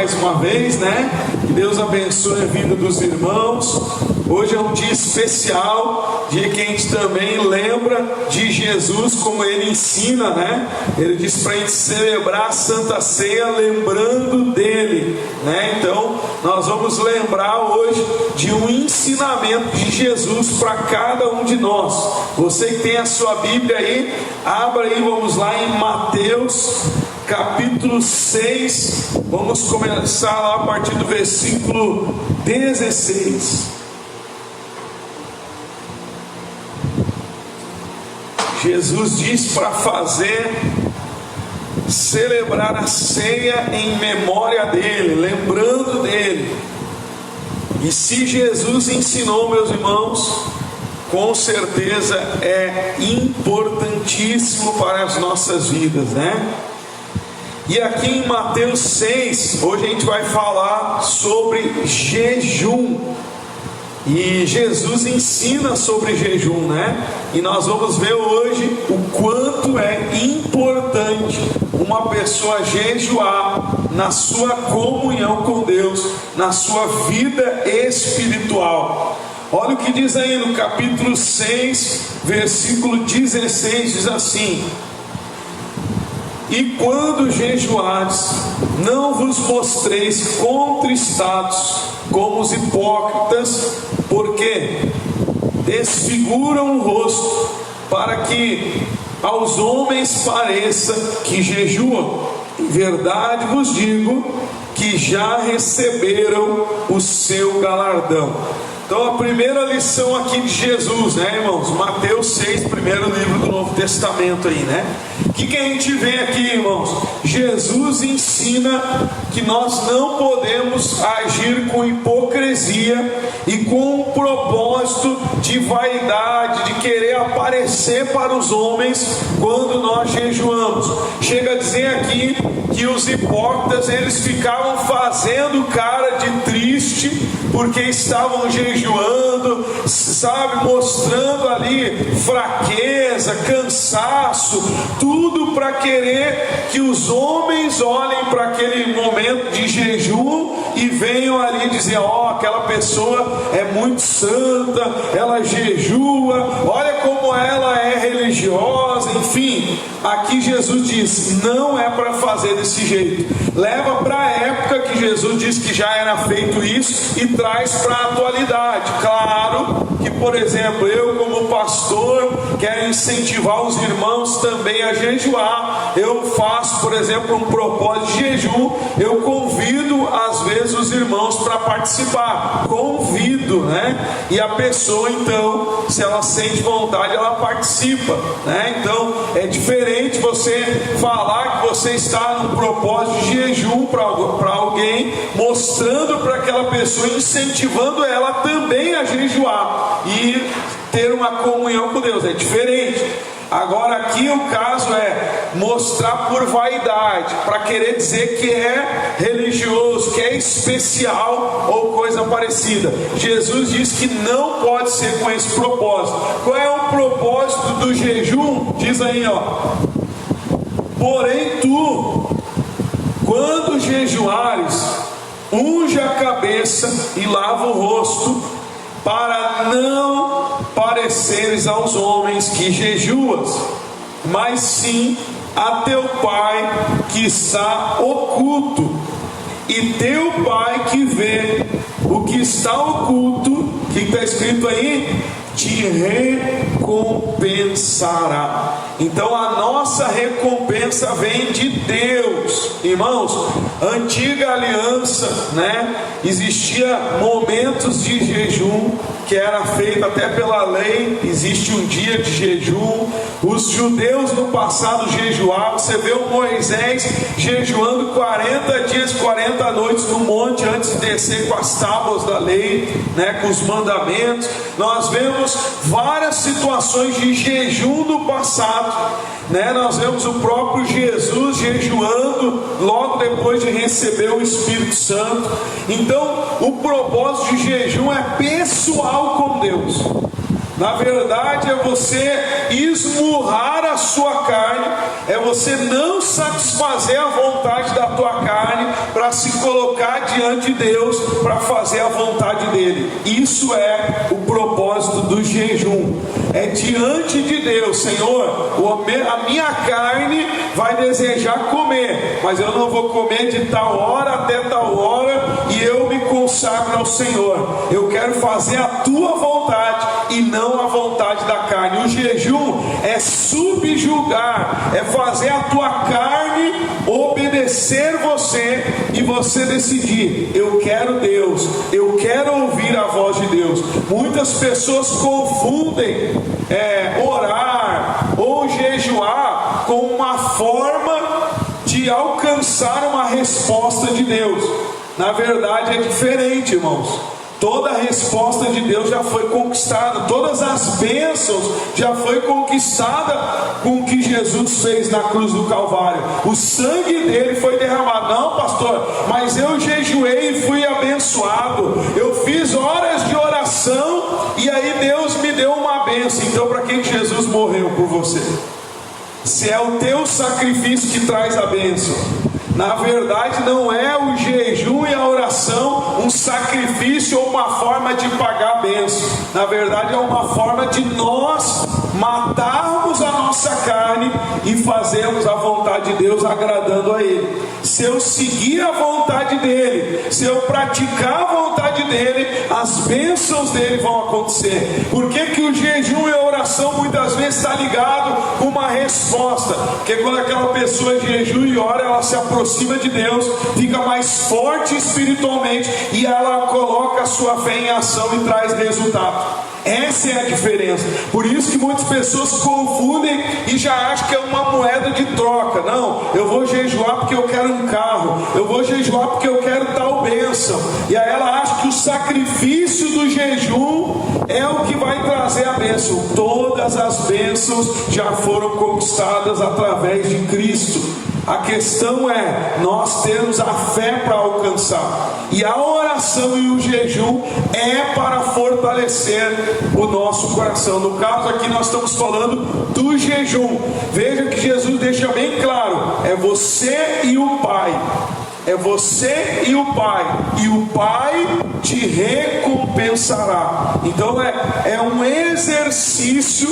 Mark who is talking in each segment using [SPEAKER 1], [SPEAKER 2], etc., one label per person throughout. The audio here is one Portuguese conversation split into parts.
[SPEAKER 1] mais uma vez, né? Que Deus abençoe a vida dos irmãos. Hoje é um dia especial, dia que a gente também lembra de Jesus, como ele ensina, né? Ele diz para a gente celebrar a Santa Ceia lembrando dele, né? Então, nós vamos lembrar hoje de um ensinamento de Jesus para cada um de nós. Você que tem a sua Bíblia aí, abra aí, vamos lá em Mateus capítulo 6, vamos começar lá a partir do versículo 16. Jesus diz para celebrar a ceia em memória dele, lembrando dele. E se Jesus ensinou, meus irmãos, com certeza é importantíssimo para as nossas vidas, né? E aqui em Mateus 6, hoje a gente vai falar sobre jejum. E Jesus ensina sobre jejum, né? E nós vamos ver hoje o quanto é importante uma pessoa jejuar na sua comunhão com Deus, na sua vida espiritual. Olha o que diz aí no capítulo 6, versículo 16, diz assim: e quando jejuares, não vos mostreis contristados como os hipócritas, porque desfiguram o rosto, para que aos homens pareça que jejuam. Em verdade vos digo que já receberam o seu galardão. Então a primeira lição aqui de Jesus, né, irmãos? Mateus 6, primeiro livro do Novo Testamento aí, né? O que a gente vê aqui, irmãos? Jesus ensina que nós não podemos agir com hipocrisia e com um propósito de vaidade, de querer aparecer para os homens quando nós jejuamos. Chega a dizer aqui que os hipócritas, eles ficavam fazendo cara de triste porque estavam jejuando, sabe, mostrando ali fraqueza, cansaço, tudo para querer que os homens olhem para aquele momento de jejum e venham ali dizer: ó, aquela pessoa é muito santa, ela jejua, olha como ela é religiosa. Enfim, aqui Jesus diz: não é para fazer desse jeito. Leva para a época que Jesus disse que já era feito isso e traz para a atualidade. Claro que, por exemplo, eu como pastor quero incentivar os irmãos também a jejuar. Eu faço, por exemplo, um propósito de jejum. Eu convido às vezes os irmãos para participar. Convido, né? E a pessoa, então, se ela sente vontade, ela participa, né? Então é diferente você falar que você está num propósito de jejum para alguém, mostrando para aquela pessoa, incentivando ela também a jejuar e ter uma comunhão com Deus. É diferente. Agora aqui o caso é mostrar por vaidade, para querer dizer que é religioso, que é especial ou coisa parecida. Jesus diz que não pode ser com esse propósito. Qual é o propósito do jejum? Diz aí, ó: porém tu, quando jejuares, unge a cabeça e lava o rosto, para não pareceres aos homens que jejuas, mas sim a teu Pai que está oculto, e teu Pai que vê o que está oculto, o que está escrito aí? Te recompensará. Então a nossa recompensa vem de Deus, irmãos. Antiga aliança, né? Existia momentos de jejum que era feito até pela lei. Existe um dia de jejum. Os judeus no passado jejuavam. Você vê o Moisés jejuando 40 dias, 40 noites no monte antes de descer com as tábuas da lei, né? Com os mandamentos. Nós vemos várias situações de jejum do passado, né? Nós vemos o próprio Jesus jejuando logo depois de receber o Espírito Santo. Então o propósito de jejum é pessoal com Deus. Na verdade é você esmurrar a sua carne, é você não satisfazer a vontade da tua carne para para se colocar diante de Deus, para fazer a vontade dele. Isso é o propósito do jejum. É diante de Deus: Senhor, a minha carne vai desejar comer, mas eu não vou comer de tal hora até tal hora, e eu me consagro ao Senhor. Eu quero fazer a tua vontade e não a vontade da carne. O jejum é subjugar, é fazer a tua carne obedecer você, e você decidir: eu quero Deus, eu quero ouvir a voz de Deus. Muitas pessoas confundem orar ou jejuar com uma forma de alcançar uma resposta de Deus. Na verdade é diferente, irmãos. Toda a resposta de Deus já foi conquistada, todas as bênçãos já foi conquistada com o que Jesus fez na cruz do Calvário. O sangue dele foi derramado. Não, pastor, mas eu jejuei e fui abençoado. Eu fiz horas de oração e aí Deus me deu uma bênção. Então, para que Jesus morreu por você? Se é o teu sacrifício que traz a bênção. Na verdade, não é o jejum e a oração um sacrifício ou uma forma de pagar a bênção. Na verdade, é uma forma de nós matarmos a nossa carne e fazermos a vontade de Deus, agradando a Ele. Se eu seguir a vontade dEle, se eu praticar a vontade dEle, as bênçãos dEle vão acontecer. Por que o jejum e a oração muitas vezes está ligado com uma resposta? Porque quando aquela pessoa jejua e ora, ela se aproxima de Deus, fica mais forte espiritualmente, e ela coloca a sua fé em ação e traz resultado. Essa é a diferença. Por isso que muitas pessoas confundem e já acham que é uma moeda de troca. Não, eu vou jejuar porque eu quero um carro, eu vou jejuar porque eu quero tal bênção. E aí ela acha que o sacrifício do jejum é o que vai trazer a bênção. Todas as bênçãos já foram conquistadas através de Cristo. A questão é nós termos a fé para alcançar. E a oração e o jejum é para fortalecer o nosso coração. No caso aqui nós estamos falando do jejum. Veja que Jesus deixa bem claro: é você e o Pai. É você e o Pai, e o Pai te recompensará. Então é um exercício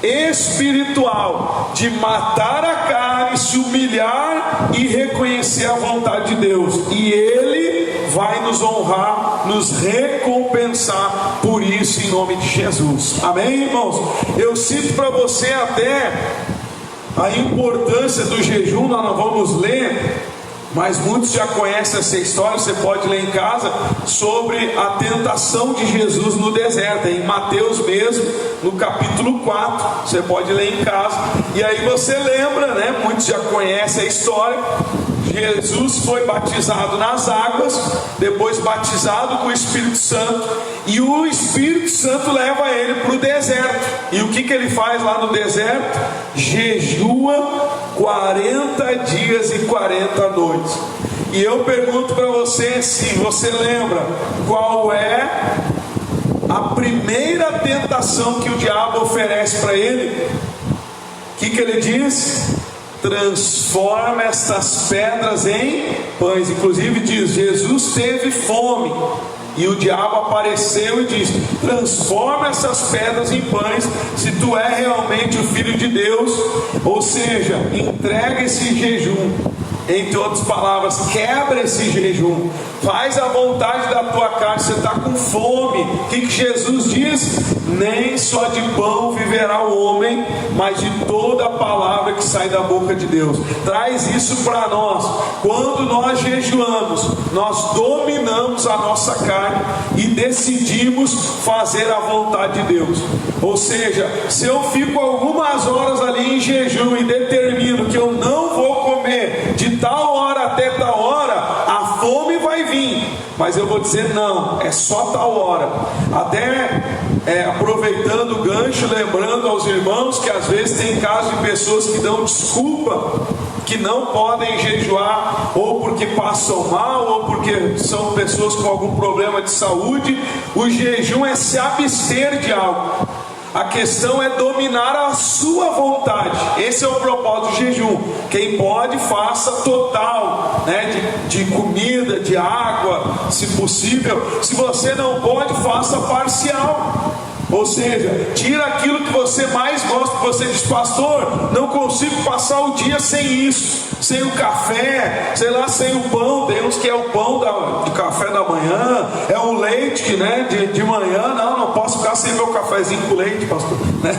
[SPEAKER 1] espiritual de matar a carne, se humilhar e reconhecer a vontade de Deus, e Ele vai nos honrar, nos recompensar por isso, em nome de Jesus. Amém, irmãos? Eu cito para você até a importância do jejum. Nós não vamos ler, mas muitos já conhecem essa história. Você pode ler em casa sobre a tentação de Jesus no deserto, em Mateus mesmo, no capítulo 4. Você pode ler em casa, e aí você lembra, né? Muitos já conhecem a história. Jesus foi batizado nas águas, depois batizado com o Espírito Santo, e o Espírito Santo leva ele para o deserto. E o que ele faz lá no deserto? Jejua 40 dias e 40 noites. E eu pergunto para você, se você lembra, qual é a primeira tentação que o diabo oferece para ele? O que ele diz? Transforma estas pedras em pães. Inclusive diz: Jesus teve fome, e o diabo apareceu e disse: transforma essas pedras em pães, se tu é realmente o Filho de Deus. Ou seja, entrega esse jejum. Entre outras palavras, quebra esse jejum, faz a vontade da tua carne. Você está com fome. O que Jesus diz? Nem só de pão viverá o homem, mas de toda a palavra que sai da boca de Deus. Traz isso para nós. Quando nós jejuamos, nós dominamos a nossa carne e decidimos fazer a vontade de Deus. Ou seja, se eu fico algumas horas ali em jejum e determino que eu não vou comer de tal hora até tal hora, a fome vai vir, mas eu vou dizer: não, é só tal hora. Até aproveitando o gancho, lembrando aos irmãos que às vezes tem casos de pessoas que dão desculpa que não podem jejuar, ou porque passam mal, ou porque são pessoas com algum problema de saúde. O jejum é se abster de algo. A questão é dominar a sua vontade. Esse é o propósito do jejum. Quem pode, faça total, né? de comida, de água, se possível. Se você não pode, faça parcial. Ou seja, tira aquilo que você mais gosta. Você diz: pastor, não consigo passar o dia sem isso, sem o café, sei lá, sem o pão. Tem uns que é o pão do café da manhã, é o leite, né, de manhã. Não posso ficar sem meu cafezinho com leite, pastor, né?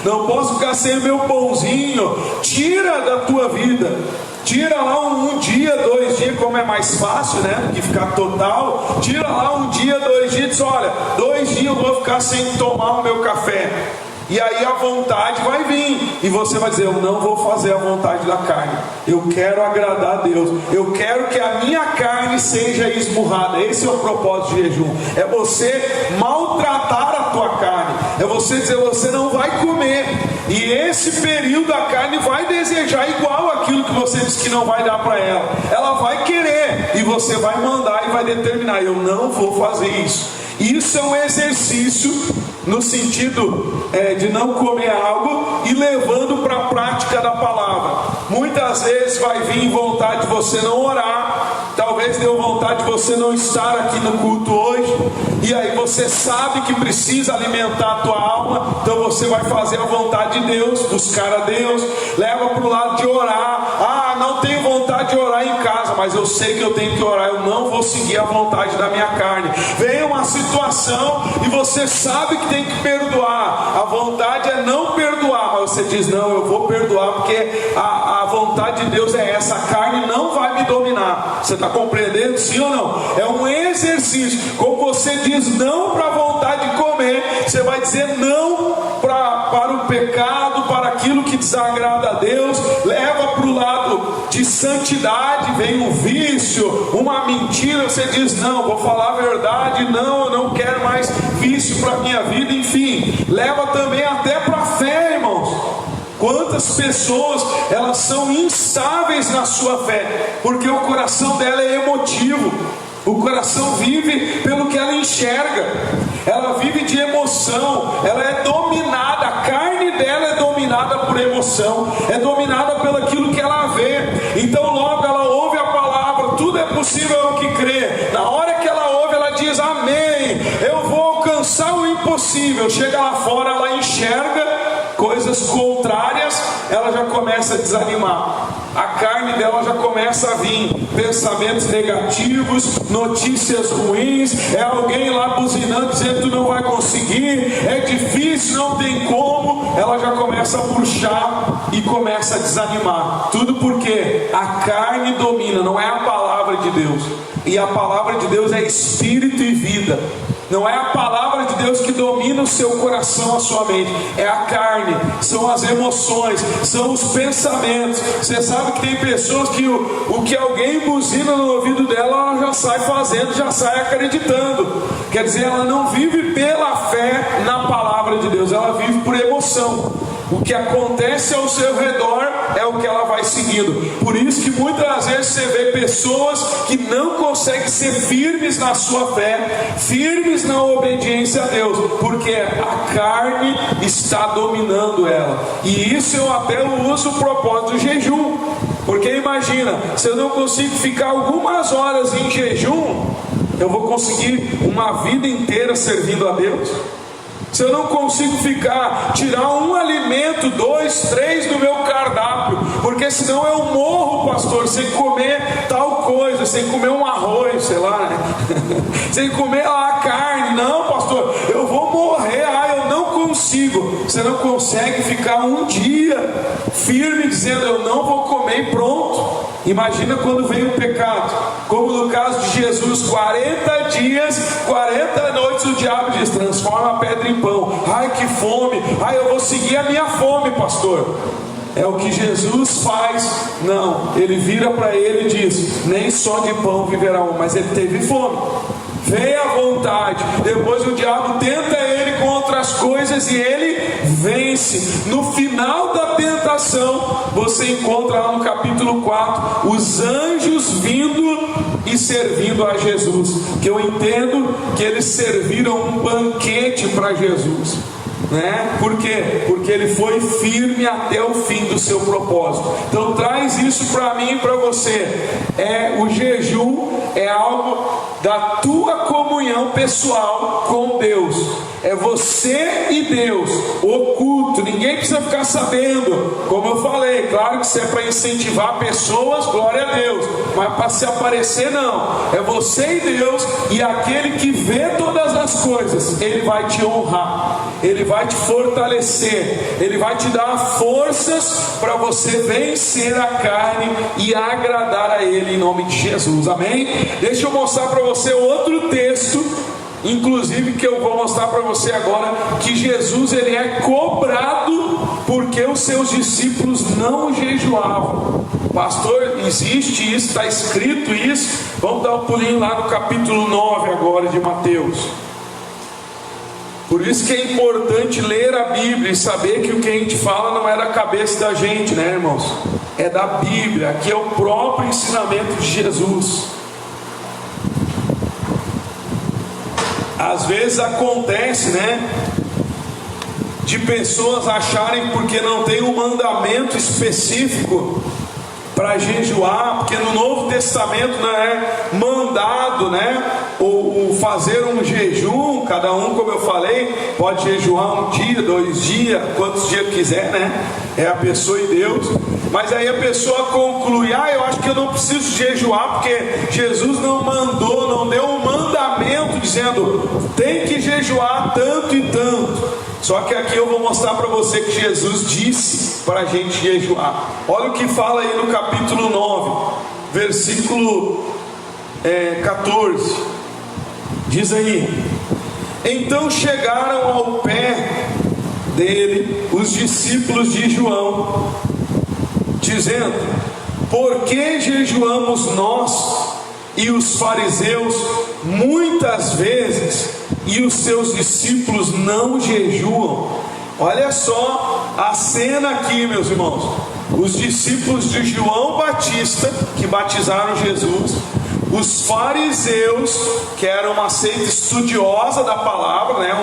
[SPEAKER 1] Não posso ficar sem meu pãozinho. Tira da tua vida. Tira lá um dia, 2 dias, como é mais fácil, né, do que ficar total. Tira lá um dia, 2 dias, diz: olha, 2 dias eu vou ficar sem tomar o meu café. E aí a vontade vai vir, e você vai dizer: eu não vou fazer a vontade da carne, eu quero agradar a Deus, eu quero que a minha carne seja esmurrada. Esse é o propósito de jejum. É você maltratar a tua carne, é você dizer: você não vai comer. E esse período a carne vai desejar igual aquilo que você disse que não vai dar para ela. Ela vai querer, e você vai mandar e vai determinar: eu não vou fazer isso. Isso é um exercício no sentido de não comer algo e levando para a prática da palavra. Muitas vezes vai vir vontade de você não orar, talvez dê vontade de você não estar aqui no culto hoje, e aí você sabe que precisa alimentar a tua alma, então você vai fazer a vontade de Deus, buscar a Deus, leva para o lado de orar. Não tenho vontade de orar em casa, mas eu sei que eu tenho que orar, eu não vou seguir a vontade da minha carne. Vem uma situação e você sabe que tem que perdoar, a vontade é não perdoar, mas você diz: não, eu vou perdoar, porque a vontade de Deus é essa, a carne não vai me dominar. Você está compreendendo, sim ou não? É um exercício. Como você diz não para a vontade de comer, você vai dizer não para o pecado, para aquilo que desagrada a Deus. Leva para o lado de santidade, vem um vício, uma mentira, você diz: não, vou falar a verdade, não, eu não quero mais vício para a minha vida. Enfim, leva também até para a fé, irmãos. Quantas pessoas, elas são instáveis na sua fé, porque o coração dela é emotivo. O coração vive pelo que ela enxerga, ela vive de emoção, ela é dominada, a carne dela é dominada por emoção, é dominada pelo aquilo que ela vê. Então logo ela ouve a palavra: tudo é possível ao que crê. Na hora que ela ouve, ela diz: amém, eu vou alcançar o impossível. Chega lá fora, ela enxerga coisas contrárias, ela já começa a desanimar. A carne dela já começa a vir pensamentos negativos, notícias ruins, é alguém lá buzinando dizendo: tu não vai conseguir, é difícil, não tem como. Ela já começa a puxar e começa a desanimar. Tudo porque a carne domina, não é a palavra de Deus. E a palavra de Deus é espírito e vida. Não é a palavra de Deus que domina o seu coração, a sua mente, é a carne, são as emoções, são os pensamentos. Você sabe que tem pessoas que o que alguém buzina no ouvido dela, ela já sai fazendo, já sai acreditando. Quer dizer, ela não vive pela fé na palavra de Deus, ela vive por emoção. O que acontece ao seu redor é o que ela vai seguindo. Por isso que muitas vezes você vê pessoas que não conseguem ser firmes na sua fé, firmes na obediência a Deus, porque a carne está dominando ela. E isso eu até uso o propósito do jejum. Porque imagina, se eu não consigo ficar algumas horas em jejum, eu vou conseguir uma vida inteira servindo a Deus? Se eu não consigo tirar um alimento, 2, 3 do meu cardápio, porque senão eu morro, pastor, sem comer tal coisa, sem comer um arroz, sei lá, né? Sem comer lá a carne. Não, pastor, eu vou morrer, eu não consigo. Você não consegue ficar um dia firme dizendo: eu não vou comer, e pronto. Imagina quando vem o pecado, como no caso de Jesus, 40 dias, 40 noites o diabo diz: transforma a pedra em pão. Ai, que fome, eu vou seguir a minha fome, pastor. É o que Jesus faz. Não, ele vira para ele e diz: nem só de pão viverá um. Mas ele teve fome, veio a vontade, depois o diabo tenta ele com outras coisas e ele vence. No final da tentação, você encontra lá no capítulo 4 os anjos vindo e servindo a Jesus, que eu entendo que eles serviram um banquete para Jesus. né? Por quê? Porque ele foi firme até o fim do seu propósito. Então traz isso para mim e para você. O jejum é algo da tua comunhão pessoal com Deus. É você e Deus, oculto, ninguém precisa ficar sabendo. Como eu falei, claro que isso é para incentivar pessoas, glória a Deus, mas para se aparecer não. É você e Deus, e aquele que vê todas as coisas, ele vai te honrar, ele vai te fortalecer, ele vai te dar forças para você vencer a carne e agradar a ele, em nome de Jesus, amém? Deixa eu mostrar para você outro texto, inclusive, que eu vou mostrar para você agora, que Jesus ele é cobrado porque os seus discípulos não jejuavam. Pastor, existe isso, está escrito isso. Vamos dar um pulinho lá no capítulo 9 agora de Mateus. Por isso que é importante ler a Bíblia e saber que o que a gente fala não é da cabeça da gente, né, irmãos? É da Bíblia, aqui é o próprio ensinamento de Jesus. Às vezes acontece, né, de pessoas acharem porque não tem um mandamento específico para jejuar, porque no Novo Testamento não é mandado, né, ou fazer um jejum. Cada um, como eu falei, pode jejuar um dia, 2 dias, quantos dias quiser, né? É a pessoa e Deus. Mas aí a pessoa conclui: eu acho que eu não preciso jejuar porque Jesus não mandou, não deu um mandamento dizendo tem que jejuar tanto e tanto. Só que aqui eu vou mostrar para você que Jesus disse para a gente jejuar. Olha o que fala aí no capítulo 9, versículo 14. Diz aí: então chegaram ao pé dele os discípulos de João, dizendo: por que jejuamos nós e os fariseus muitas vezes, e os seus discípulos não jejuam? Olha só a cena aqui, meus irmãos. Os discípulos de João Batista, que batizaram Jesus, os fariseus, que eram uma seita estudiosa da palavra, né?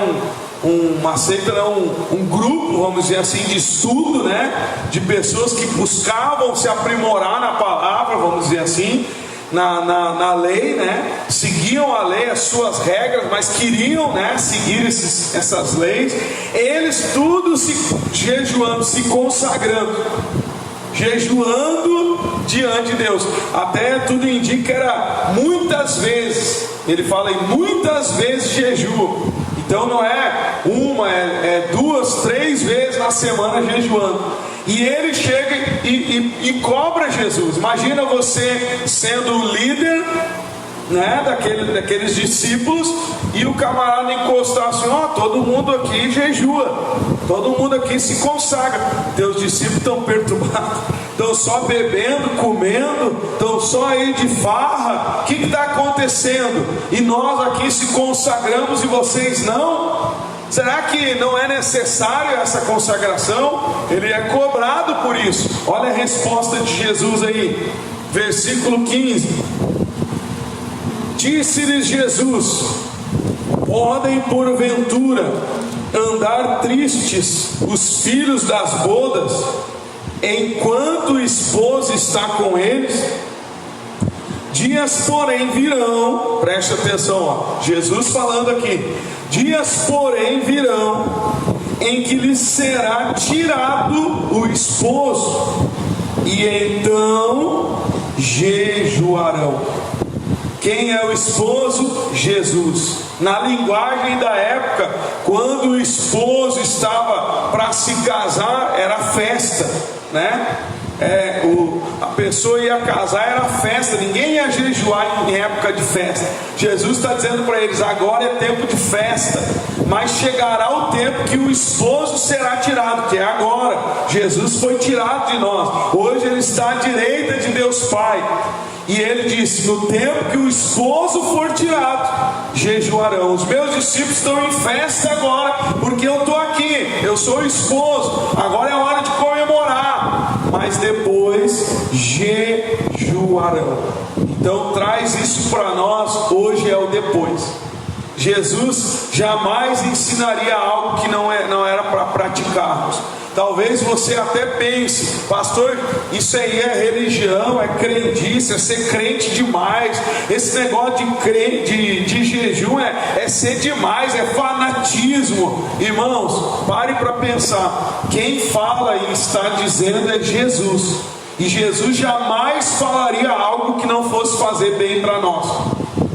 [SPEAKER 1] Uma seita, um grupo, vamos dizer assim, de estudo, né? De pessoas que buscavam se aprimorar na palavra, vamos dizer assim, na lei, né? Seguiam a lei, as suas regras, mas queriam, né, seguir essas leis. Eles tudo se jejuando, se consagrando, jejuando diante de Deus. Até tudo indica que era muitas vezes. Ele fala em muitas vezes jejum. Então não é uma, é 2, 3 vezes na semana jejuando. E ele chega e cobra Jesus. Imagina você sendo o líder, né, daqueles discípulos, e o camarada encostar assim: todo mundo aqui jejua, todo mundo aqui se consagra. Teus discípulos estão perturbados, estão só bebendo, comendo, estão só aí de farra. O que está acontecendo? E nós aqui se consagramos e vocês não? Será que não é necessário essa consagração? Ele é cobrado por isso. Olha a resposta de Jesus aí, versículo 15. Disse-lhes Jesus: podem porventura andar tristes os filhos das bodas, enquanto o esposo está com eles? Dias porém virão, preste atenção, Jesus falando aqui: dias porém virão em que lhes será tirado o esposo, e então jejuarão. Quem é o esposo? Jesus. Na linguagem da época, quando o esposo estava para se casar, era festa, né? A pessoa ia casar, era festa, ninguém ia jejuar em época de festa. Jesus está dizendo para eles: agora é tempo de festa, mas chegará o tempo que o esposo será tirado, que é agora. Jesus foi tirado de nós, hoje ele está à direita de Deus Pai. E ele disse: no tempo que o esposo for tirado, jejuarão. Os meus discípulos estão em festa agora, porque eu estou aqui, eu sou o esposo, agora é hora de comemorar. Mas depois jejuarão. Então traz isso para nós, hoje é o depois. Jesus jamais ensinaria algo que não era para praticarmos. Talvez você até pense, pastor, isso aí é religião, é crendice, é ser crente demais. Esse negócio de jejum é ser demais, é fanatismo. Irmãos, pare para pensar. Quem fala e está dizendo é Jesus. E Jesus jamais falaria algo que não fosse fazer bem para nós,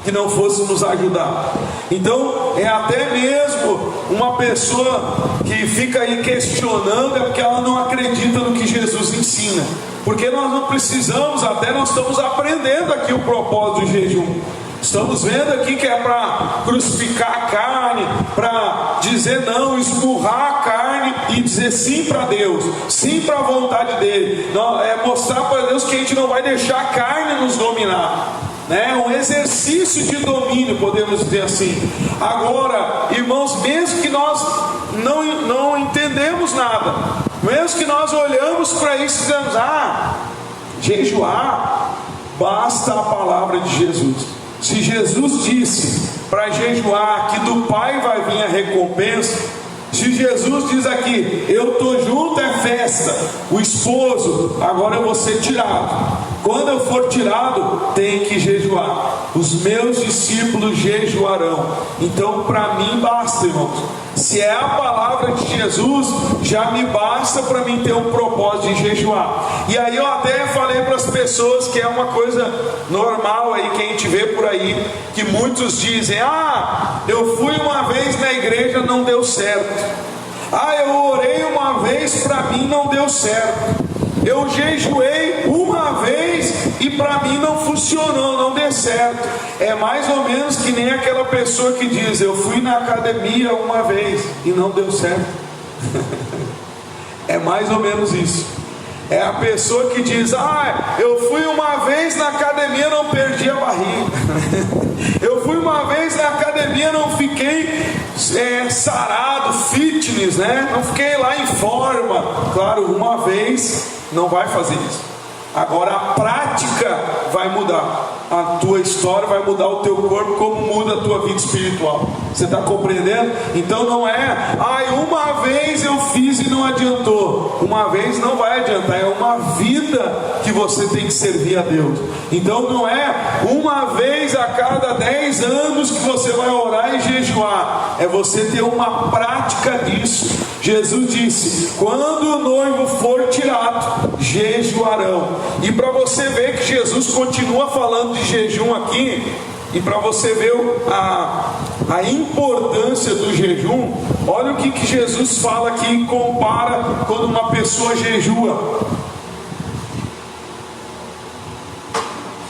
[SPEAKER 1] que não fosse nos ajudar. Então é até mesmo uma pessoa que fica aí questionando, é porque ela não acredita no que Jesus ensina. Porque nós não precisamos, até nós estamos aprendendo aqui o propósito do jejum. Estamos vendo aqui que é para crucificar a carne, para dizer não, esmurrar a carne e dizer sim para Deus, sim para a vontade dele. É mostrar para Deus que a gente não vai deixar a carne nos dominar. Um exercício de domínio, podemos dizer assim. Agora, irmãos, mesmo que nós não entendemos nada, mesmo que nós olhamos para isso e dizemos, jejuar, basta a palavra de Jesus. Se Jesus disse para jejuar que do Pai vai vir a recompensa, se Jesus diz aqui, eu estou junto, é festa, o esposo, agora eu vou ser tirado. Quando eu for tirado, tem que jejuar. Os meus discípulos jejuarão. Então para mim basta, irmãos. Se é a palavra de Jesus, já me basta para mim ter um propósito de jejuar. E aí eu até falei para as pessoas que é uma coisa normal aí que a gente vê por aí, que muitos dizem, eu fui uma vez na igreja, não deu certo. Eu orei uma vez, para mim não deu certo. Eu jejuei uma vez e para mim não funcionou, não deu certo. É mais ou menos que nem aquela pessoa que diz, eu fui na academia uma vez e não deu certo. É mais ou menos isso. É a pessoa que diz, eu fui uma vez na academia, não perdi a barriga. Eu fui uma vez na academia, não fiquei sarado, fitness, não fiquei lá em forma. Claro, uma vez não vai fazer isso. Agora a prática vai mudar. A tua história vai mudar o teu corpo, como muda a tua vida espiritual. Você está compreendendo? Então não é, uma vez eu fiz e não adiantou. Uma vez não vai adiantar, é uma vida que você tem que servir a Deus. Então não é uma vez a cada 10 anos que você vai orar e jejuar. É você ter uma prática disso. Jesus disse, quando o noivo for tirado, jejuarão. E para você ver que Jesus continua falando de jejum aqui, e para você ver a importância do jejum, olha o que Jesus fala aqui e compara quando uma pessoa jejua.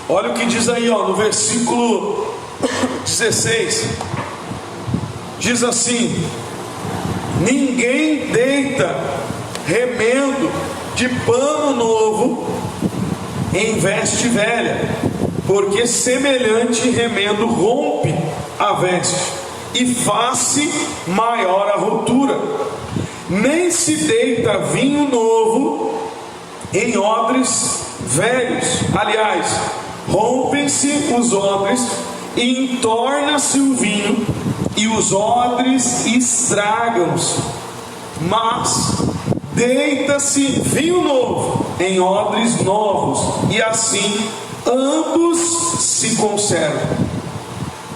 [SPEAKER 1] Olha o que diz aí, no versículo 16. Diz assim, ninguém deita remendo de pano novo em veste velha, porque semelhante remendo rompe a veste e faz-se maior a rotura. Nem se deita vinho novo em odres velhos. Aliás, rompem-se os odres e entorna-se o vinho, e os odres estragam-se. Mas deita-se vinho novo em odres novos, e assim ambos se conservam.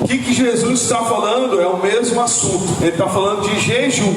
[SPEAKER 1] O que Jesus está falando? É o mesmo assunto. Ele está falando de jejum.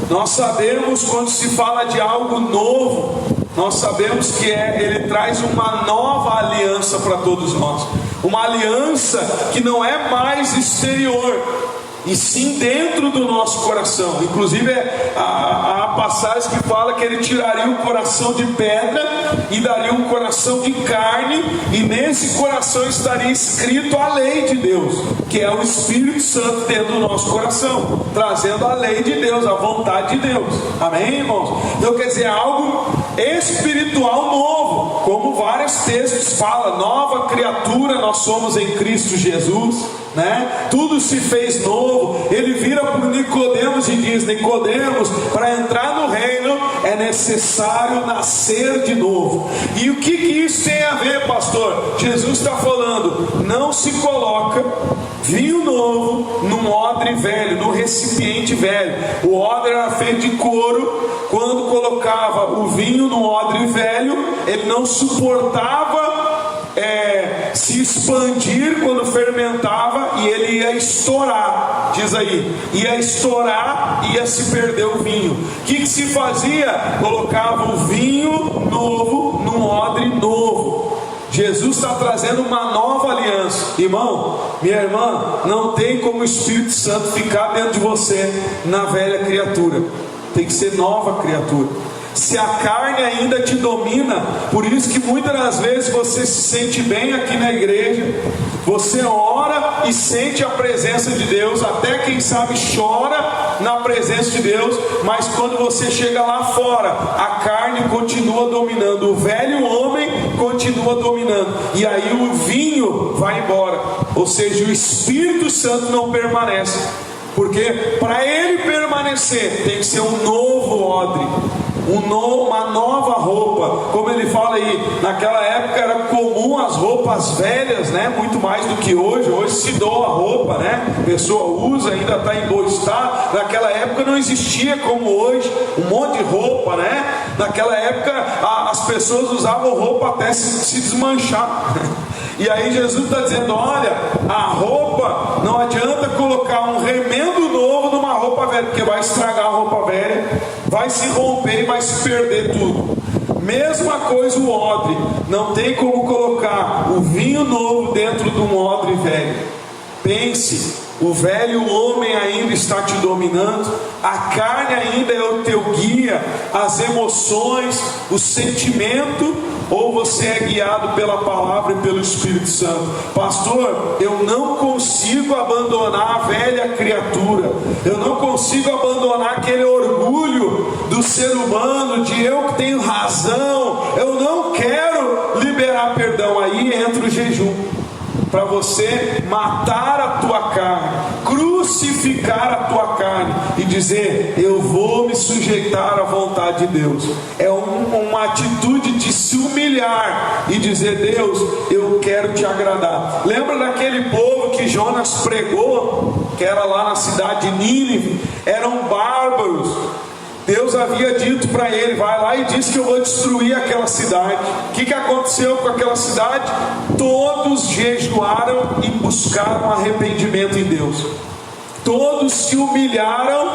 [SPEAKER 1] Nós sabemos, quando se fala de algo novo, nós sabemos que ele traz uma nova aliança para todos nós. Uma aliança que não é mais exterior, e sim dentro do nosso coração. Inclusive há passagens que fala que ele tiraria o coração de pedra e daria um coração de carne, e nesse coração estaria escrito a lei de Deus, que é o Espírito Santo dentro do nosso coração, trazendo a lei de Deus, a vontade de Deus. Amém, irmãos? Então quer dizer, algo espiritual novo, como vários textos falam, nova criatura nós somos em Cristo Jesus, né? Tudo se fez novo. Ele vira para Nicodemos e diz: Nicodemos, para entrar no reino é necessário nascer de novo. E o que isso tem a ver, pastor? Jesus está falando, não se coloca vinho novo num odre velho, num recipiente velho. O odre era feito de couro. Quando colocava o vinho no odre velho, ele não suportava se expandir quando fermentava, e ele ia estourar. Diz aí, ia estourar, ia se perder o vinho. O que se fazia? Colocava o vinho novo num odre novo. Jesus está trazendo uma nova aliança. Irmão, minha irmã, não tem como o Espírito Santo ficar dentro de você na velha criatura. Tem que ser nova criatura. Se a carne ainda te domina, por isso que muitas das vezes você se sente bem aqui na igreja, você ora e sente a presença de Deus, até quem sabe chora na presença de Deus, mas quando você chega lá fora, a carne continua dominando, o velho homem continua dominando, e aí o vinho vai embora, ou seja, o Espírito Santo não permanece, porque para ele permanecer tem que ser um novo odre, uma nova roupa. Como ele fala aí, naquela época era comum as roupas velhas, né? Muito mais do que hoje. Hoje se doa a roupa, né? A pessoa usa, ainda está em bom estado. Naquela época não existia como hoje, um monte de roupa, né? Naquela época as pessoas usavam roupa até se desmanchar. E aí Jesus está dizendo: olha, a roupa, não adianta colocar um remendo novo numa roupa velha, porque vai estragar a roupa velha, vai se romper e vai se perder tudo. Mesma coisa o odre, não tem como colocar o vinho novo dentro de um odre velho. Pense, o velho homem ainda está te dominando, a carne ainda é o teu guia, as emoções, o sentimento, ou você é guiado pela palavra e pelo Espírito Santo? Pastor, eu não consigo abandonar a velha criatura, eu não consigo abandonar aquele orgulho do ser humano, de eu que tenho razão, eu não quero liberar perdão. Aí entra o jejum, para você matar a tua carne, crucificar a tua carne e dizer: eu vou me sujeitar à vontade de Deus. É uma atitude de se humilhar e dizer: Deus, eu quero te agradar. Lembra daquele povo que Jonas pregou, que era lá na cidade de Nínive? Eram bárbaros. Deus havia dito para ele: vai lá e diz que eu vou destruir aquela cidade. O que aconteceu com aquela cidade? Todos jejuaram e buscaram arrependimento em Deus. Todos se humilharam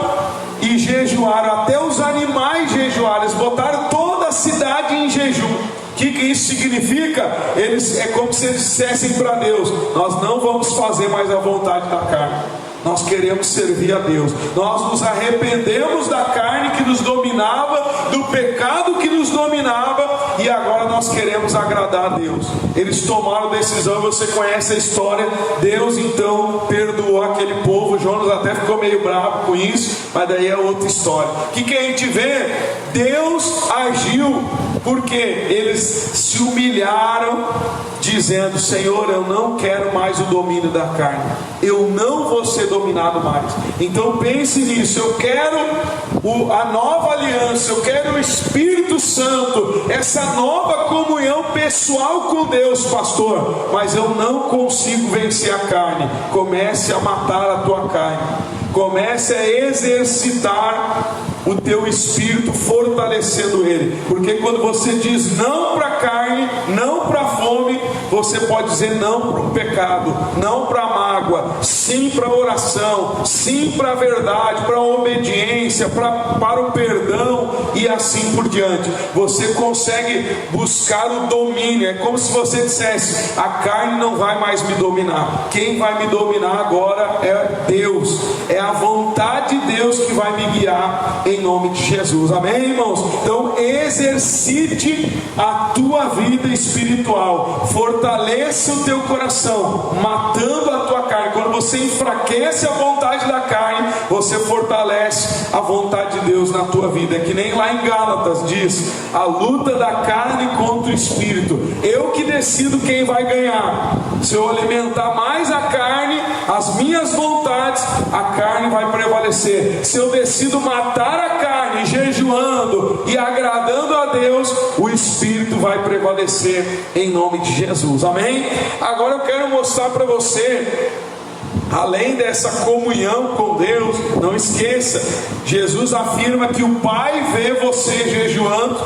[SPEAKER 1] e jejuaram. Até os animais jejuaram. Eles botaram toda a cidade em jejum. O que isso significa? É como se eles dissessem para Deus: nós não vamos fazer mais a vontade da carne, nós queremos servir a Deus. Nós nos arrependemos da carne que nos dominava, do pecado que nos dominava, e agora nós queremos agradar a Deus. Eles tomaram decisão, você conhece a história. Deus então perdoou aquele povo. Jonas até ficou meio bravo com isso, mas daí é outra história. O que a gente vê? Deus agiu porque eles se humilharam, dizendo: Senhor, eu não quero mais o domínio da carne, eu não vou ser dominado mais. Então pense nisso. Eu quero a nova aliança, eu quero o Espírito Santo, essa nova comunhão pessoal com Deus, pastor. Mas eu não consigo vencer a carne. Comece a matar a tua carne, comece a exercitar o teu espírito, fortalecendo ele. Porque quando você diz não para a carne, não para a fome, você pode dizer não para o pecado, não para a mágoa, sim para a oração, sim para a verdade, para a obediência, para o perdão, e assim por diante. Você consegue buscar o domínio. É como se você dissesse: a carne não vai mais me dominar, quem vai me dominar agora é Deus, é a vontade de Deus que vai me guiar, em nome de Jesus. Amém, irmãos? Então exercite a tua vida espiritual, fortaleça fortaleça o teu coração, matando a tua carne. Quando você enfraquece a vontade da carne, você fortalece a vontade de Deus na tua vida. É que nem lá em Gálatas diz: a luta da carne contra o espírito. Eu que decido quem vai ganhar. Se eu alimentar mais a carne, as minhas vontades, a carne vai prevalecer. Se eu decido matar a carne, jejuando e agradando a Deus, o espírito vai prevalecer em nome de Jesus, amém? Agora eu quero mostrar para você, além dessa comunhão com Deus, não esqueça, Jesus afirma que o Pai vê você jejuando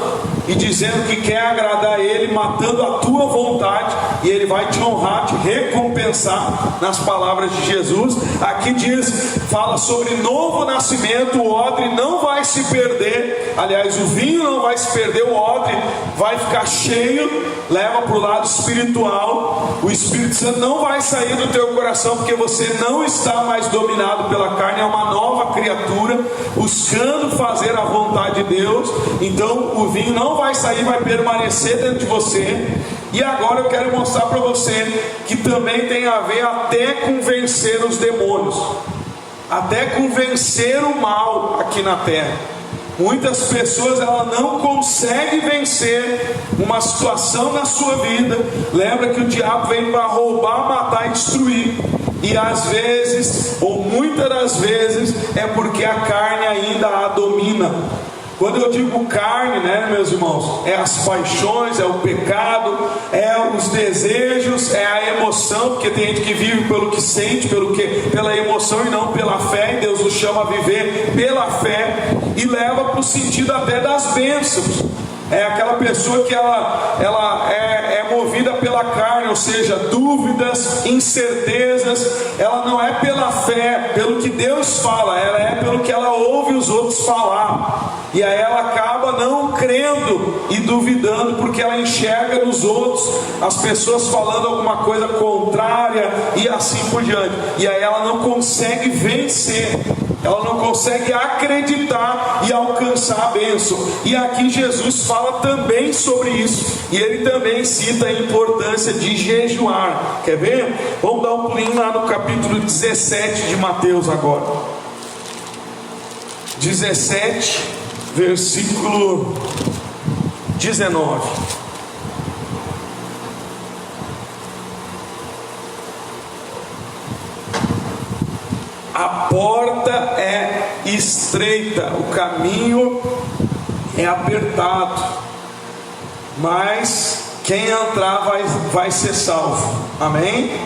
[SPEAKER 1] e dizendo que quer agradar a Ele, matando a tua vontade, e Ele vai te honrar, te recompensar, nas palavras de Jesus. Aqui diz, fala sobre novo nascimento. O odre não vai se perder, aliás, o vinho não vai se perder, o odre vai ficar cheio, leva para o lado espiritual. O Espírito Santo não vai sair do teu coração, porque você não está mais dominado pela carne, é uma nova criatura, buscando fazer a vontade de Deus. Então o vinho não vai sair, vai permanecer dentro de você. E agora eu quero mostrar para você que também tem a ver até com vencer os demônios, até com vencer o mal aqui na terra. Muitas pessoas elas não conseguem vencer uma situação na sua vida. Lembra que o diabo vem para roubar, matar e destruir. E às vezes, ou muitas das vezes, é porque a carne ainda a domina. Quando eu digo carne, né, meus irmãos, é as paixões, é o pecado, é os desejos, é a emoção, porque tem gente que vive pelo que sente, pela emoção e não pela fé. E Deus nos chama a viver pela fé, e leva para o sentido até das bênçãos. É aquela pessoa que ela é movida pela carne, ou seja, dúvidas, incertezas. Ela não é pela fé, pelo que Deus fala, ela é pelo que ela ouve os outros falar. E aí ela acaba não crendo e duvidando, porque ela enxerga nos outros as pessoas falando alguma coisa contrária e assim por diante. E aí ela não consegue vencer, ela não consegue acreditar e alcançar a bênção. E aqui Jesus fala também sobre isso, e ele também cita a importância de jejuar. Quer ver? Vamos dar um pulinho lá no capítulo 17 de Mateus agora. 17, versículo 19. A porta é estreita, o caminho é apertado, mas quem entrar vai ser salvo, amém?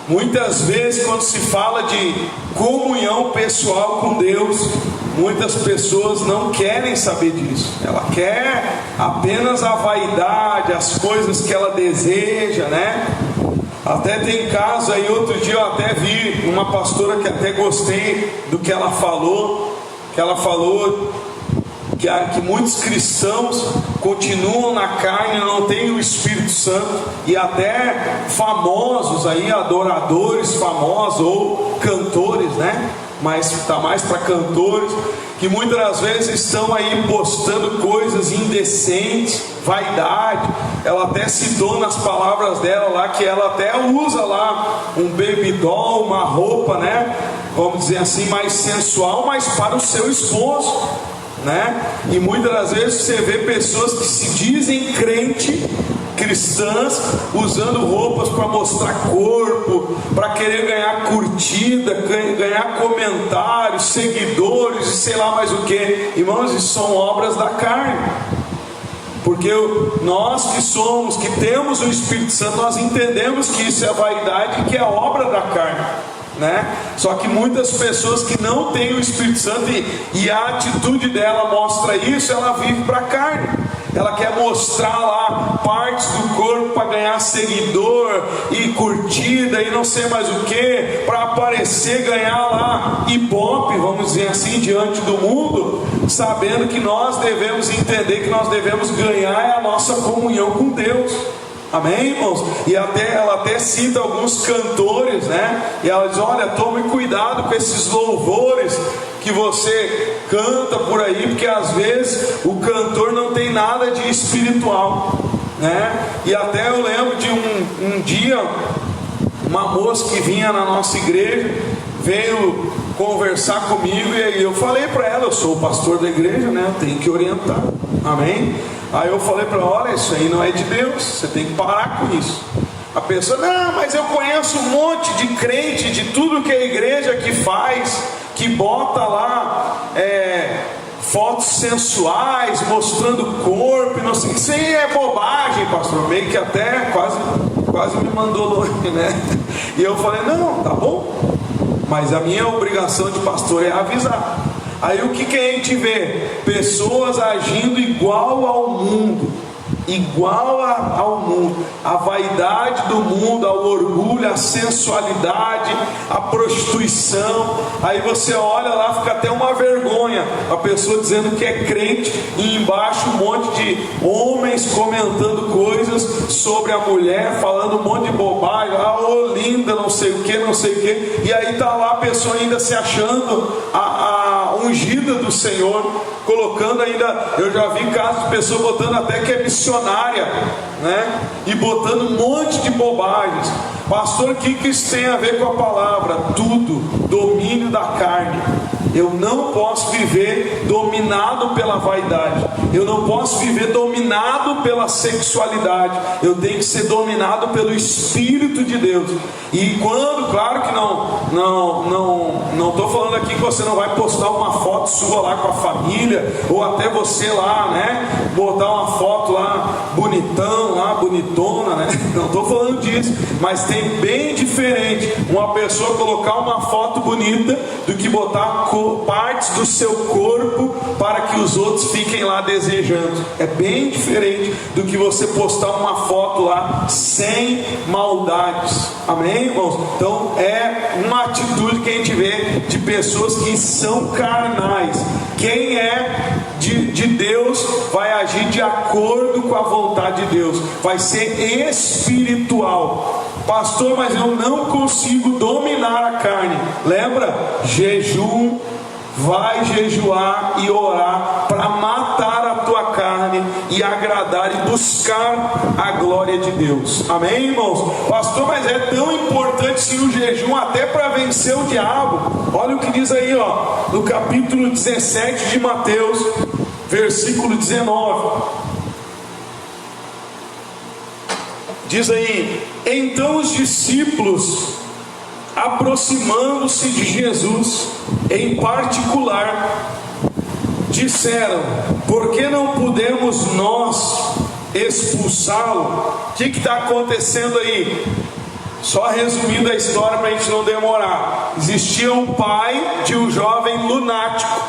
[SPEAKER 1] Muitas vezes, quando se fala de comunhão pessoal com Deus, muitas pessoas não querem saber disso. Ela quer apenas a vaidade, as coisas que ela deseja, né? Até tem caso aí, outro dia eu até vi uma pastora que até gostei do que ela falou, que muitos cristãos continuam na carne, não têm o Espírito Santo, e até famosos aí, adoradores famosos ou cantores, né? Mas está mais para cantores, que muitas das vezes estão aí postando coisas indecentes, vaidade. Ela até citou nas palavras dela lá, que ela até usa lá um baby doll, uma roupa, né, vamos dizer assim, mais sensual, mas para o seu esposo, né? E muitas das vezes você vê pessoas que se dizem cristãs, usando roupas para mostrar corpo, para querer ganhar curtida, ganhar comentários, seguidores, sei lá mais o que. Irmãos, isso são obras da carne. Porque nós que temos o Espírito Santo, nós entendemos que isso é vaidade e que é obra da carne, né? Só que muitas pessoas que não têm o Espírito Santo e a atitude dela mostra isso, ela vive para a carne. Ela quer mostrar lá partes do corpo para ganhar seguidor e curtida e não sei mais o que, para aparecer, ganhar lá ibope, vamos dizer assim, diante do mundo, sabendo que nós devemos entender que nós devemos ganhar a nossa comunhão com Deus. Amém, irmãos? E ela até cita alguns cantores, né? E ela diz: olha, tome cuidado com esses louvores que você canta por aí, porque às vezes o cantor não tem nada de espiritual. né? E até eu lembro de um dia, uma moça que vinha na nossa igreja, veio conversar comigo, e aí eu falei para ela, eu sou o pastor da igreja, né? Eu tenho que orientar, amém? Aí eu falei para ela, olha, isso aí não é de Deus, você tem que parar com isso. A pessoa, não, mas eu conheço um monte de crente, de tudo que a igreja que faz, que bota lá fotos sensuais, mostrando o corpo, não sei, isso aí é bobagem, pastor, meio que até quase me mandou longe, né? E eu falei, não, tá bom, mas a minha obrigação de pastor é avisar. Aí o que a gente vê? Pessoas agindo igual ao mundo, a vaidade do mundo, ao orgulho, a sensualidade, a prostituição. Aí você olha lá, fica até uma vergonha, a pessoa dizendo que é crente, e embaixo um monte de homens comentando coisas sobre a mulher, falando um monte de bobagem, ô linda, não sei o que, e aí tá lá a pessoa ainda se achando a ungida do Senhor, colocando ainda, eu já vi casos de pessoas botando até que é missionária, né? E botando um monte de bobagens. Pastor, o que isso tem a ver com a palavra? Tudo, domínio da carne. Eu não posso viver dominado pela vaidade, eu não posso viver dominado pela sexualidade, eu tenho que ser dominado pelo Espírito de Deus. E quando, claro que não estou falando aqui que você não vai postar uma foto sua lá com a família, ou até você lá, né, botar uma foto lá bonitão, lá bonitona, né? Não estou falando disso, mas tem bem diferente uma pessoa colocar uma foto bonita do que botar partes do seu corpo para que os outros fiquem lá desejando. É bem diferente do que você postar uma foto lá sem maldades, amém, irmãos? Então é uma atitude que a gente vê de pessoas que são carnais. Quem é de Deus vai agir de acordo com a vontade de Deus, vai ser espiritual. Pastor, mas eu não consigo dominar a carne. Lembra? Jejum. Vai jejuar e orar para matar a tua carne e agradar e buscar a glória de Deus. Amém, irmãos? Pastor, mas é tão importante sim o jejum até para vencer o diabo. Olha o que diz aí, ó, no capítulo 17 de Mateus, versículo 19. Diz aí: então os discípulos, aproximando-se de Jesus em particular, disseram: por que não podemos nós expulsá-lo? O que está acontecendo aí? Só resumindo a história para a gente não demorar. Existia um pai de um jovem lunático,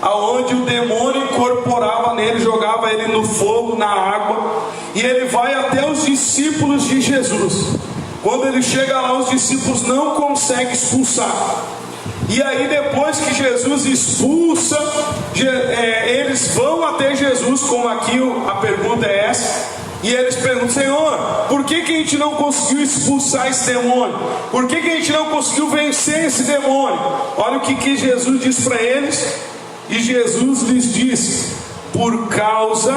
[SPEAKER 1] aonde o demônio incorporava nele, jogava ele no fogo, na água, e ele vai até os discípulos de Jesus. Quando ele chega lá, os discípulos não conseguem expulsar. E aí depois que Jesus expulsa, eles vão até Jesus, como aqui a pergunta é essa, e eles perguntam: Senhor, por que a gente não conseguiu expulsar esse demônio? Por que a gente não conseguiu vencer esse demônio? Olha o que Jesus diz para eles. E Jesus lhes disse: por causa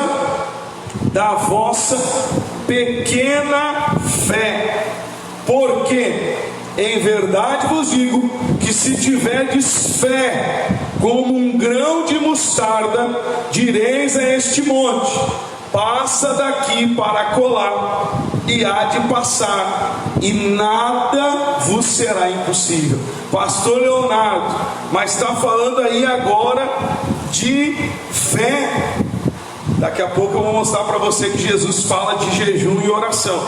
[SPEAKER 1] da vossa pequena fé. Porque em verdade vos digo que se tiverdes fé como um grão de mostarda, direis a este monte: passa daqui para colar, e há de passar, e nada vos será impossível. Pastor Leonardo, mas está falando aí agora de fé. Daqui a pouco eu vou mostrar para você que Jesus fala de jejum e oração.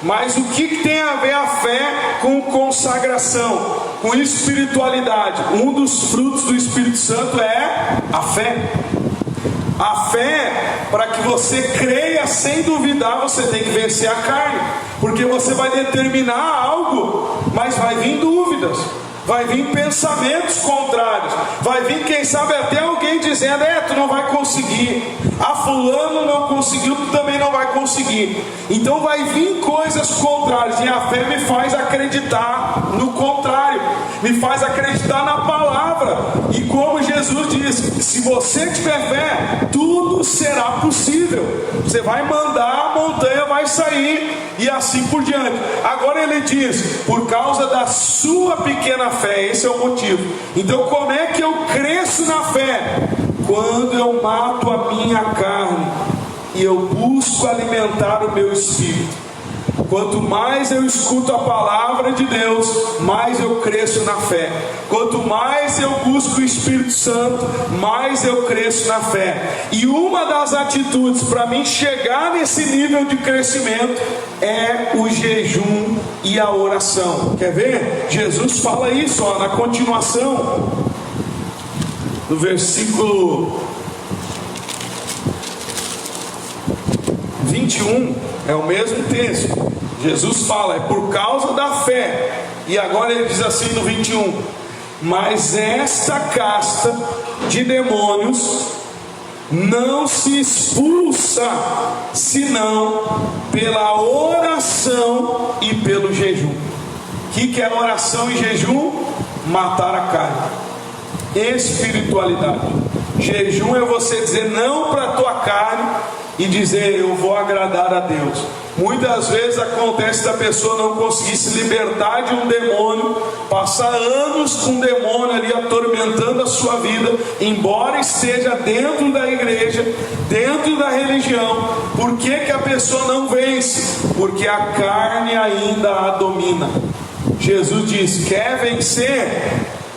[SPEAKER 1] Mas o que tem a ver a fé com consagração, com espiritualidade? Um dos frutos do Espírito Santo é a fé. A fé, para que você creia sem duvidar, você tem que vencer a carne, porque você vai determinar algo, mas vai vir dúvidas, vai vir pensamentos contrários, vai vir, quem sabe, até alguém dizendo: tu não vai conseguir, fulano não conseguiu, tu também não vai conseguir. Então vai vir coisas contrárias, e a fé me faz acreditar no contrário. me faz acreditar na palavra. E como Jesus disse, se você tiver fé, tudo será possível. Você vai mandar, a montanha vai sair, e assim por diante. Agora ele diz, por causa da sua pequena fé, esse é o motivo. Então como é que eu cresço na fé? Quando eu mato a minha carne e eu busco alimentar o meu espírito. Quanto mais eu escuto a palavra de Deus, mais eu cresço na fé. Quanto mais eu busco o Espírito Santo, mais eu cresço na fé. E uma das atitudes para mim chegar nesse nível de crescimento é o jejum e a oração. Quer ver? Jesus fala isso, ó, na continuação, no versículo 21, é o mesmo texto. Jesus fala, é por causa da fé. E agora ele diz assim no 21: mas esta casta de demônios não se expulsa senão pela oração e pelo jejum. O que é oração e jejum? Matar a carne. Espiritualidade. Jejum é você dizer não para a tua carne e dizer eu vou agradar a Deus. Muitas vezes acontece da pessoa não conseguir se libertar de um demônio, passar anos com um demônio ali atormentando a sua vida, embora esteja dentro da igreja, dentro da religião. Por que que a pessoa não vence? Porque a carne ainda a domina. Jesus diz, quer vencer?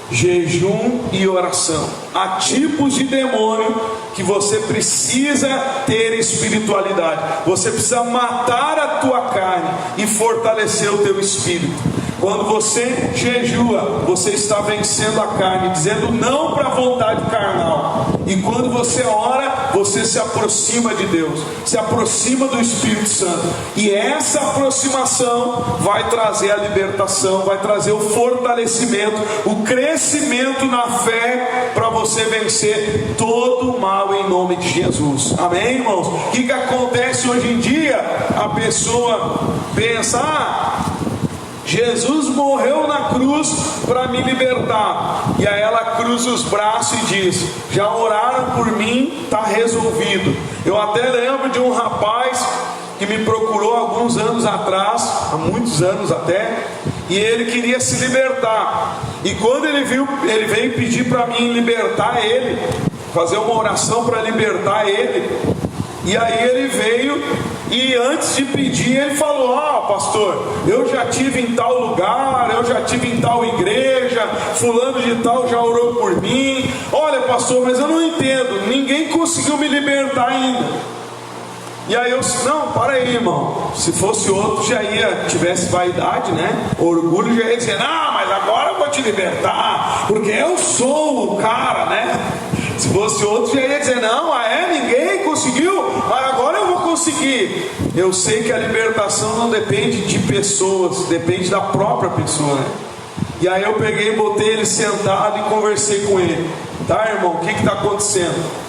[SPEAKER 1] Jejum e oração. Há tipos de demônio que você precisa ter espiritualidade. Você precisa matar a tua carne e fortalecer o teu espírito. Quando você jejua, você está vencendo a carne, dizendo não para a vontade carnal. E quando você ora, você se aproxima de Deus, se aproxima do Espírito Santo. E essa aproximação vai trazer a libertação, vai trazer o fortalecimento, o crescimento na fé, para você vencer todo o mal em nome de Jesus. Amém, irmãos? O que acontece hoje em dia? A pessoa pensa, Jesus morreu na cruz para me libertar. E aí ela cruza os braços e diz, já oraram por mim, está resolvido. Eu até lembro de um rapaz que me procurou alguns anos atrás, há muitos anos até, e ele queria se libertar. E quando ele veio pedir para mim libertar ele, fazer uma oração para libertar ele. E aí ele veio, e antes de pedir ele falou, pastor, eu já tive em tal lugar, eu já tive em tal igreja, fulano de tal já orou por mim. Olha, pastor, mas eu não entendo, ninguém conseguiu me libertar ainda. E aí eu disse, não, para aí, irmão, se fosse outro já tivesse vaidade, né, orgulho, já ia dizer, não, mas agora eu vou te libertar, porque eu sou o cara, né. Se fosse outro já ia dizer, não, ninguém conseguiu, mas agora eu vou conseguir. Eu sei que a libertação não depende de pessoas, depende da própria pessoa, né? E aí eu peguei, botei ele sentado e conversei com ele. Tá, irmão, o que está acontecendo?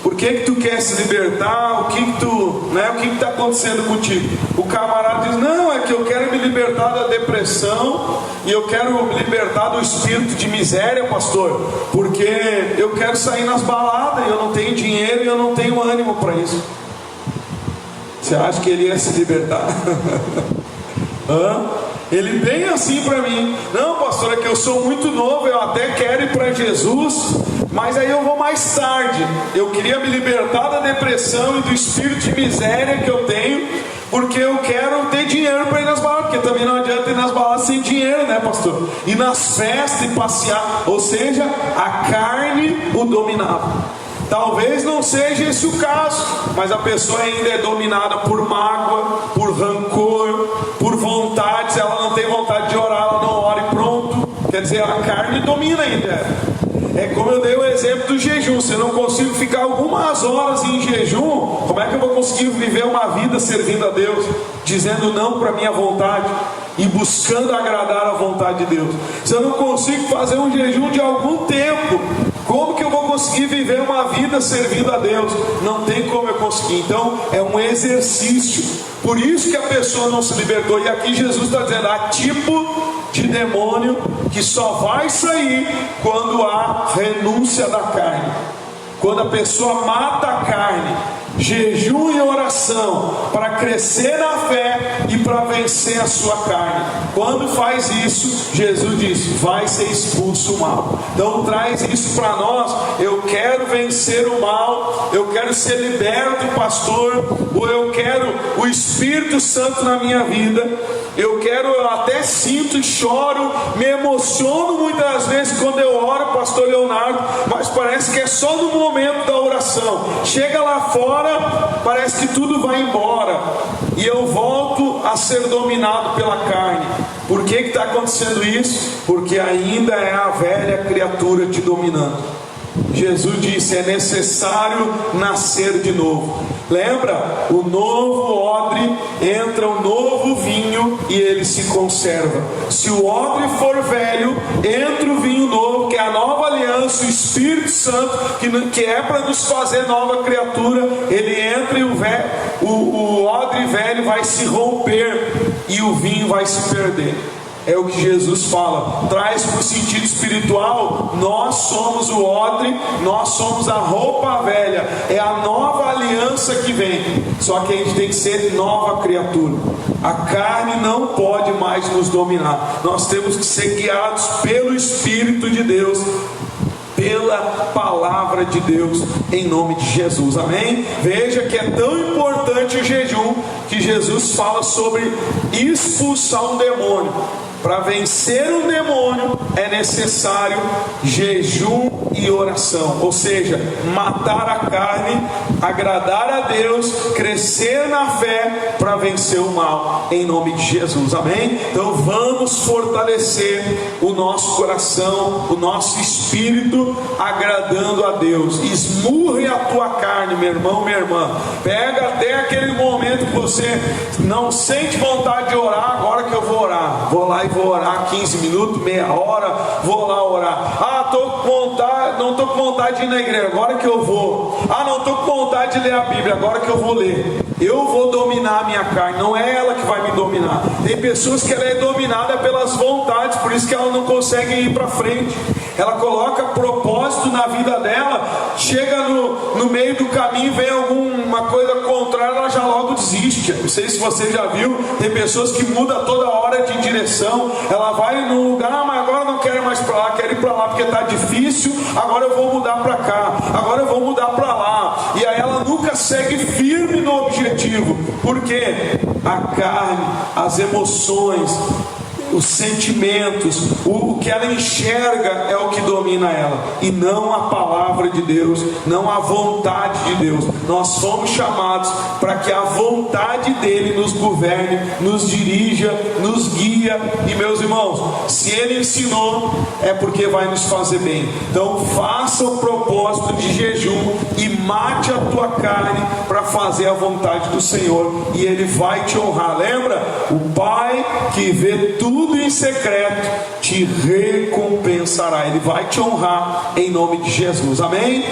[SPEAKER 1] Por que tu quer se libertar? O que está acontecendo contigo? O camarada diz, não, é que eu quero me libertar da depressão, e eu quero me libertar do espírito de miséria, pastor, porque eu quero sair nas baladas, eu não tenho dinheiro e eu não tenho ânimo para isso. Você acha que ele ia se libertar? Ele bem assim para mim, não, pastor, é que eu sou muito novo, eu até quero ir para Jesus, mas aí eu vou mais tarde. Eu queria me libertar da depressão e do espírito de miséria que eu tenho, porque eu quero ter dinheiro para ir nas baladas, porque também não adianta ir nas baladas sem dinheiro, né, pastor? Ir nas festas e passear, ou seja, a carne o dominava. Talvez não seja esse o caso, mas a pessoa ainda é dominada por mágoa, por rancor, por vontades. Ela não tem vontade de orar, ela não ora e pronto. Quer dizer, a carne domina ainda. É como eu dei o exemplo do jejum. Se eu não consigo ficar algumas horas em jejum, como é que eu vou conseguir viver uma vida servindo a Deus, dizendo não para a minha vontade e buscando agradar a vontade de Deus? Se eu não consigo fazer um jejum de algum tempo, como que eu vou conseguir viver uma vida servindo a Deus? Não tem como eu conseguir. Então é um exercício. Por isso que a pessoa não se libertou. E aqui Jesus está dizendo, há tipo de demônio que só vai sair quando há renúncia da carne. Quando a pessoa mata a carne, jejum e oração para crescer na fé e para vencer a sua carne. Quando faz isso, Jesus diz: vai ser expulso o mal. Então traz isso para nós. Eu quero vencer o mal, eu quero ser liberto, pastor, ou eu quero o Espírito Santo na minha vida. Eu até sinto e choro, me emociono muitas vezes quando eu oro, pastor Leonardo, mas parece que é só no momento da oração. Chega lá fora, parece que tudo vai embora e eu volto a ser dominado pela carne. Por que está acontecendo isso? Porque ainda é a velha criatura te dominando. Jesus disse: é necessário nascer de novo. Lembra? O novo odre entra o novo vinho e ele se conserva. Se o odre for velho, entra o vinho novo, que é a nova aliança, o Espírito Santo, que é para nos fazer nova criatura. Ele entra e o odre velho vai se romper e o vinho vai se perder. É o que Jesus fala. Traz para o sentido espiritual. Nós somos o odre, nós somos a roupa velha. É a nova aliança que vem. Só que a gente tem que ser nova criatura. A carne não pode mais nos dominar. Nós temos que ser guiados pelo Espírito de Deus, pela palavra de Deus, em nome de Jesus, amém? Veja que é tão importante o jejum, que Jesus fala sobre expulsar um demônio. Para vencer um demônio é necessário jejum e oração, ou seja, matar a carne, agradar a Deus, crescer na fé para vencer o mal, em nome de Jesus, amém? Então vamos fortalecer o nosso coração, o nosso espírito, agradando a Deus. Esmurre a tua carne, meu irmão, minha irmã. Pega até aquele momento que você não sente vontade de orar. Agora que eu vou orar, vou lá e vou orar 15 minutos, meia hora, vou lá orar. Não estou com vontade de ir na igreja, agora que eu vou. Não estou com vontade de ler a Bíblia, agora que eu vou ler. Eu vou dominar a minha carne, não é ela que vai me dominar. Tem pessoas que ela é dominada pelas vontades, por isso que ela não consegue ir para frente. Ela coloca propósito na vida dela, chega no meio do caminho, vem alguma coisa contrária, ela já logo desiste. Não sei se você já viu, tem pessoas que mudam toda hora de direção. Ela vai num lugar, mas agora não quero mais para lá, quero ir para lá porque está difícil, agora eu vou mudar para cá, agora eu vou mudar para lá. E aí ela nunca segue firme no objetivo, porque a carne, as emoções, os sentimentos, o que ela enxerga é o que domina ela, e não a palavra de Deus, não a vontade de Deus. Nós fomos chamados para que a vontade dele nos governe, nos dirija, nos guia. E meus irmãos, se ele ensinou, é porque vai nos fazer bem. Então faça o propósito de jejum e mate a tua carne para fazer a vontade do Senhor, e ele vai te honrar. Lembra? O Pai que vê tudo em secreto te recompensará. Ele vai te honrar em nome de Jesus, amém?